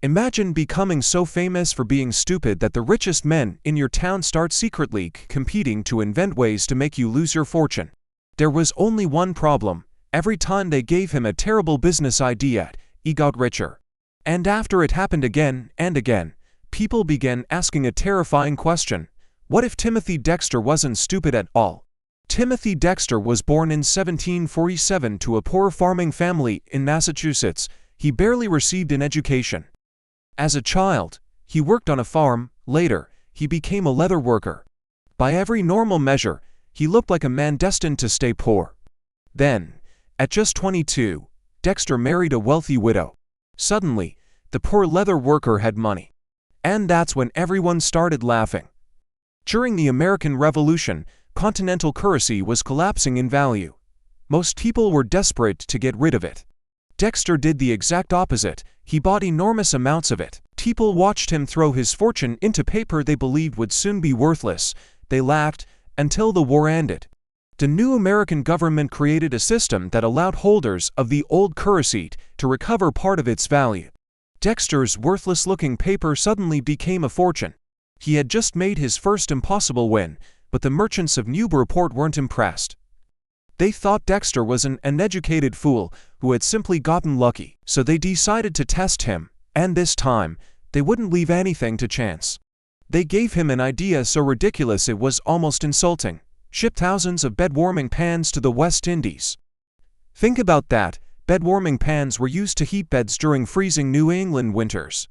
Imagine becoming so famous for being stupid that the richest men in your town start secretly competing to invent ways to make you lose your fortune. There was only one problem. Every time they gave him a terrible business idea, he got richer. And after it happened again and again, people began asking a terrifying question. What if Timothy Dexter wasn't stupid at all? Timothy Dexter was born in 1747 to a poor farming family in Massachusetts. He barely received an education. As a child, he worked on a farm. Later, he became a leather worker. By every normal measure, he looked like a man destined to stay poor. Then, at just 22, Dexter married a wealthy widow. Suddenly, the poor leather worker had money. And that's when everyone started laughing. During the American Revolution, continental currency was collapsing in value. Most people were desperate to get rid of it. Dexter did the exact opposite. He bought enormous amounts of it. People watched him throw his fortune into paper they believed would soon be worthless. They laughed until the war ended. The new American government created a system that allowed holders of the old currency to recover part of its value. Dexter's worthless-looking paper suddenly became a fortune. He had just made his first impossible win, but the merchants of Newburyport weren't impressed. They thought Dexter was an uneducated fool who had simply gotten lucky, so they decided to test him, and this time, they wouldn't leave anything to chance. They gave him an idea so ridiculous it was almost insulting: ship thousands of bed-warming pans to the West Indies. Think about that. Bed-warming pans were used to heat beds during freezing New England winters.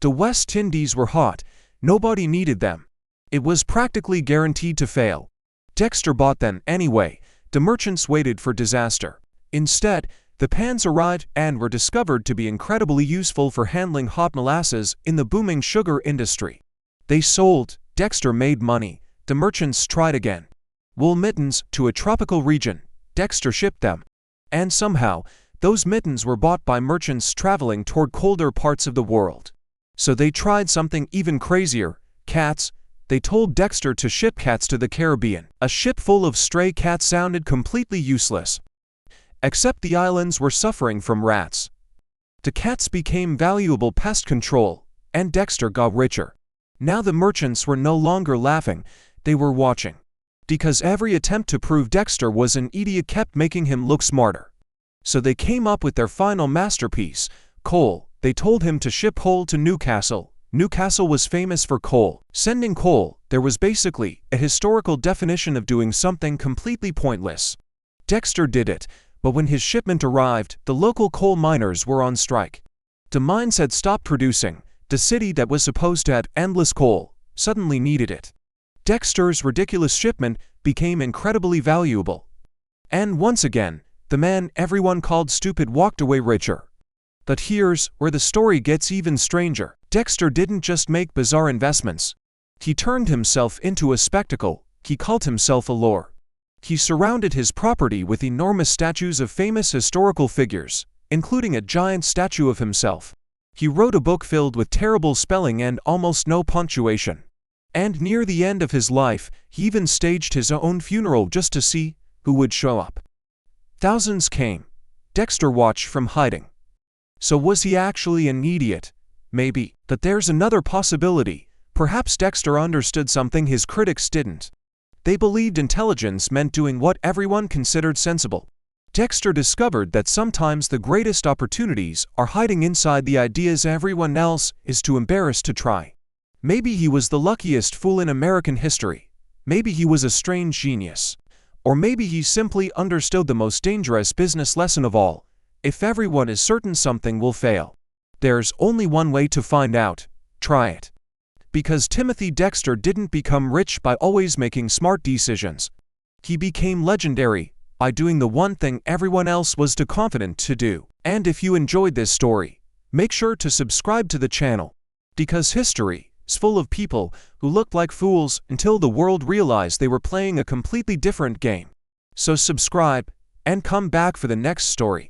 The West Indies were hot. Nobody needed them. It was practically guaranteed to fail. Dexter bought them anyway. The merchants waited for disaster. Instead, the pans arrived and were discovered to be incredibly useful for handling hot molasses in the booming sugar industry. They sold. Dexter made money. The merchants tried again. Wool mittens to a tropical region. Dexter shipped them. And somehow, those mittens were bought by merchants traveling toward colder parts of the world. So they tried something even crazier: cats. They told Dexter to ship cats to the Caribbean. A ship full of stray cats sounded completely useless. Except the islands were suffering from rats. The cats became valuable pest control, and Dexter got richer. Now the merchants were no longer laughing, they were watching. Because every attempt to prove Dexter was an idiot kept making him look smarter. So they came up with their final masterpiece: coal. They told him to ship coal to Newcastle. Newcastle was famous for coal. Sending coal, there was basically a historical definition of doing something completely pointless. Dexter did it, but when his shipment arrived, the local coal miners were on strike. The mines had stopped producing. The city that was supposed to have endless coal suddenly needed it. Dexter's ridiculous shipment became incredibly valuable. And once again, the man everyone called stupid walked away richer. But here's where the story gets even stranger. Dexter didn't just make bizarre investments. He turned himself into a spectacle. He called himself a lore. He surrounded his property with enormous statues of famous historical figures, including a giant statue of himself. He wrote a book filled with terrible spelling and almost no punctuation. And near the end of his life, he even staged his own funeral just to see who would show up. Thousands came. Dexter watched from hiding. So was he actually an idiot? Maybe. But there's another possibility. Perhaps Dexter understood something his critics didn't. They believed intelligence meant doing what everyone considered sensible. Dexter discovered that sometimes the greatest opportunities are hiding inside the ideas everyone else is too embarrassed to try. Maybe he was the luckiest fool in American history. Maybe he was a strange genius. Or maybe he simply understood the most dangerous business lesson of all: if everyone is certain something will fail, there's only one way to find out: try it. Because Timothy Dexter didn't become rich by always making smart decisions. He became legendary by doing the one thing everyone else was too confident to do. And if you enjoyed this story, make sure to subscribe to the channel. Because history is full of people who looked like fools until the world realized they were playing a completely different game. So subscribe and come back for the next story.